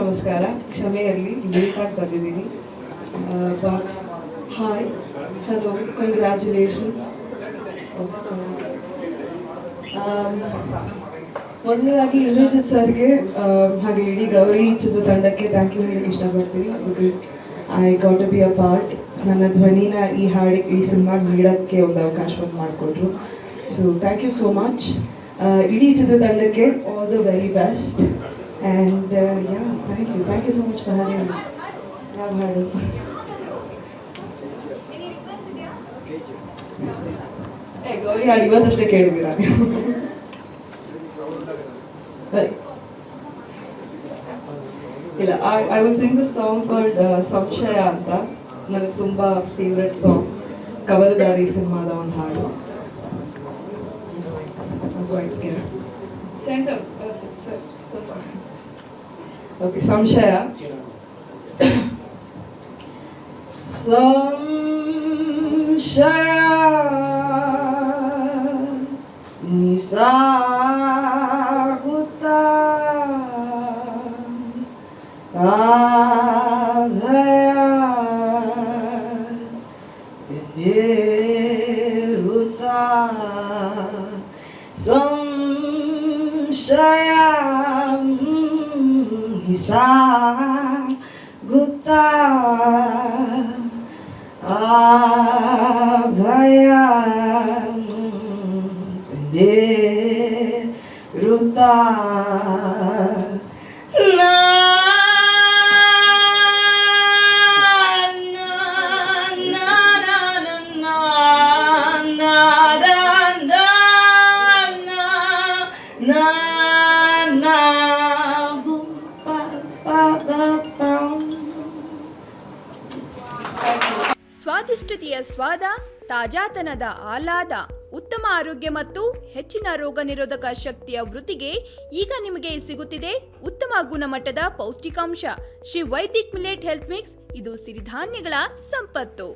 ನಮಸ್ಕಾರ, ಕ್ಷಮೆ ಇರಲಿ ಲೇಟಾಗಿ ಬಂದಿದ್ದೀನಿ. Hi, hello, congratulations. ಮೊದಲನೇದಾಗಿ ಇಂದ್ರಜಿತ್ ಸರ್ಗೆ ಹಾಗೆ ಇಡೀ ಗೌರಿ ಚಿತ್ರತಂಡಕ್ಕೆ ಥ್ಯಾಂಕ್ ಯು ಹೇಳಕ್ಕೆ ಇಷ್ಟಪಡ್ತೀನಿ. Because I got to be a part. ನನ್ನ ಧ್ವನಿನ ಈ ಸಿನಿಮಾಗೆ ನೀಡೋಕ್ಕೆ ಒಂದು ಅವಕಾಶವನ್ನು ಮಾಡಿಕೊಟ್ರು. So thank you so much. ಇಡೀ ಚಿತ್ರತಂಡಕ್ಕೆ all the very best. And yeah thank you so much for having me. ಯಾವ ಹಾಡು? ಗೌರಿ ಹಾಡು ಇವತ್ತಷ್ಟೇ ಕೇಳಿದ್ದೀರಾ ನೀವು? ಇಲ್ಲ, I will sing this song called Samshaya ಅಂತ. ನನಗೆ ತುಂಬ ಫೇವ್ರೆಟ್ ಸಾಂಗ್, ಕವಲುದಾರಿ ಸಿನಿಮಾದ ಒಂದು ಹಾಡು. ಸೆಂಟರ್ ಸ್ವಲ್ಪ ಓಕೆ. ಸಂಶಯ. ಸಂಶಯ ನಿಸಾಗುತ್ತಾ ಆಧಯ ಬೇರುತ್ತಾ ಸಂಶಯ ನಿಸಾಗುತ್ತಾ ಆಭಯ ಬೇರುತ್ತಾ ಸ್ವಾದಿಷ್ಟತೆಯ ಸ್ವಾದ, ತಾಜಾತನದ ಆಹ್ಲಾದ, ಉತ್ತಮ ಆರೋಗ್ಯ ಮತ್ತು ಹೆಚ್ಚಿನ ರೋಗ ನಿರೋಧಕ ಶಕ್ತಿಯ ವೃದ್ಧಿಗೆ ಈಗ ನಿಮಗೆ ಸಿಗುತ್ತಿದೆ ಉತ್ತಮ ಗುಣಮಟ್ಟದ ಪೌಷ್ಟಿಕಾಂಶ Shri Vaidik millet health mix. ಇದು ಸಿರಿಧಾನ್ಯಗಳ ಸಂಪತ್ತು.